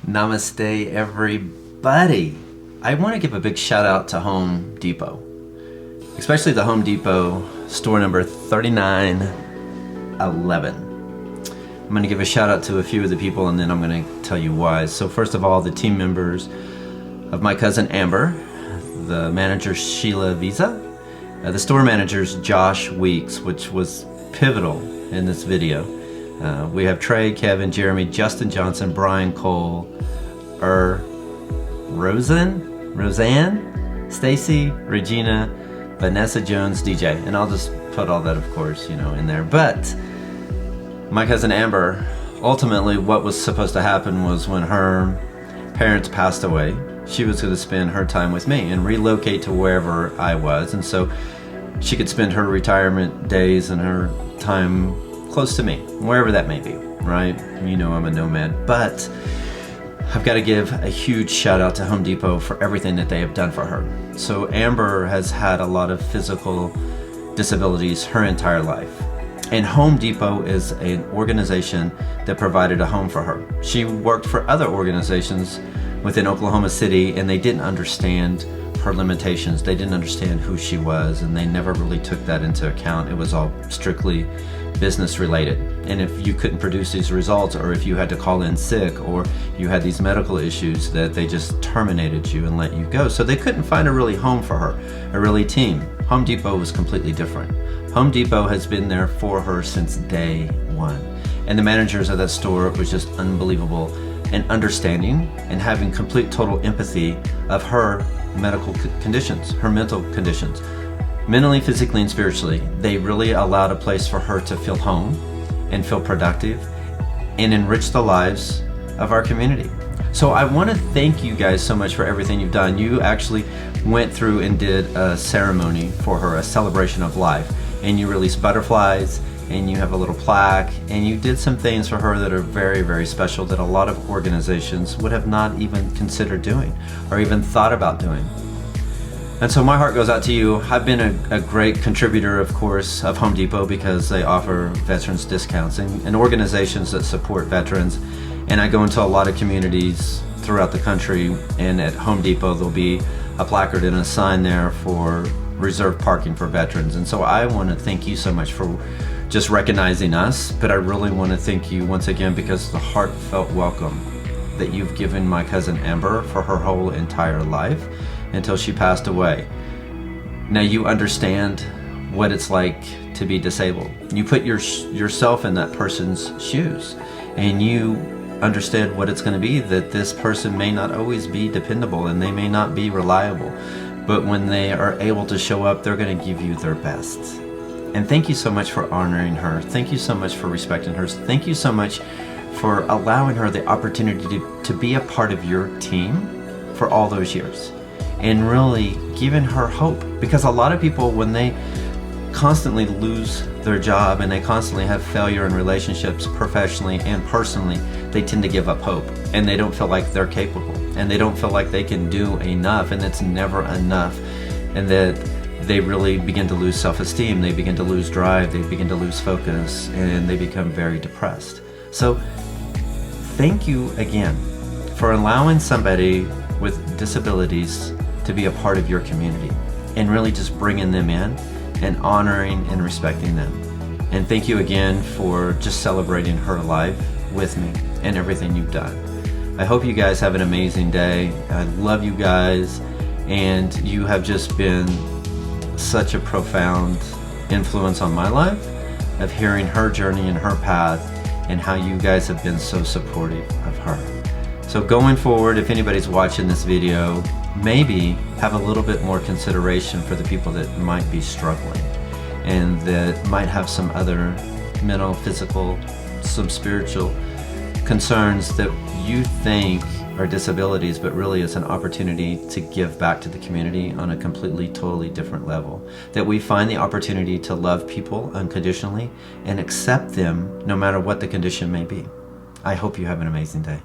Namaste, everybody. I want to give a big shout out to Home Depot, especially the Home Depot store number 3911. I'm going to give a shout out to a few of the people, and then I'm going to tell you why. So first of all, the team members of my cousin Amber, the manager Sheila Vizza, the store manager's Josh Weeks, which was pivotal in this video. We have Trae, Kevin, Jeremy, Justin Johnson, Brian Cole, Roseann, Stacie, Regina, Vanessa Jones, DJ, and I'll just put all that, of course, in there. But my cousin Amber, ultimately what was supposed to happen was when her parents passed away, she was going to spend her time with me and relocate to wherever I was, and so she could spend her retirement days and her time close to me, wherever that may be, right? I'm a nomad, but I've got to give a huge shout out to Home Depot for everything that they have done for her. So Amber has had a lot of physical disabilities her entire life, and Home Depot is an organization that provided a home for her. She worked for other organizations within Oklahoma City, and they didn't understand her limitations. They didn't understand who she was, and they never really took that into account. It was all strictly business related. And if you couldn't produce these results, or if you had to call in sick, or you had these medical issues, that they just terminated you and let you go. So they couldn't find a really home for her, a really team. Home Depot was completely different. Home Depot has been there for her since day one. And the managers of that store was just unbelievable and understanding and having complete total empathy of her medical conditions, her mental conditions. Mentally, physically, and spiritually, they really allowed a place for her to feel home and feel productive and enrich the lives of our community. So I want to thank you guys so much for everything you've done. You actually went through and did a ceremony for her, a celebration of life, and you released butterflies, and you have a little plaque, and you did some things for her that are very, very special that a lot of organizations would have not even considered doing or even thought about doing. And so my heart goes out to you. I've been a great contributor, of course, of Home Depot because they offer veterans discounts and organizations that support veterans. And I go into a lot of communities throughout the country, and at Home Depot there'll be a placard and a sign there for reserved parking for veterans. And so I want to thank you so much for just recognizing us, but I really want to thank you once again because the heartfelt welcome that you've given my cousin Amber for her whole entire life until she passed away. Now you understand what it's like to be disabled. You put yourself in that person's shoes, and you understand what it's going to be, that this person may not always be dependable and they may not be reliable, but when they are able to show up, they're going to give you their best. And thank you so much for honoring her. Thank you so much for respecting her. Thank you so much for allowing her the opportunity to be a part of your team for all those years and really giving her hope. Because a lot of people, when they constantly lose their job and they constantly have failure in relationships professionally and personally, they tend to give up hope, and they don't feel like they're capable, and they don't feel like they can do enough, and it's never enough, and that they really begin to lose self-esteem, they begin to lose drive, they begin to lose focus, and they become very depressed. So thank you again for allowing somebody with disabilities to be a part of your community and really just bringing them in and honoring and respecting them. And thank you again for just celebrating her life with me and everything you've done. I hope you guys have an amazing day. I love you guys, and you have just been such a profound influence on my life of hearing her journey and her path and how you guys have been so supportive of her. So going forward, if anybody's watching this video, maybe have a little bit more consideration for the people that might be struggling and that might have some other mental, physical, some spiritual concerns that you think are disabilities, but really it's an opportunity to give back to the community on a completely, totally different level. That we find the opportunity to love people unconditionally and accept them no matter what the condition may be. I hope you have an amazing day.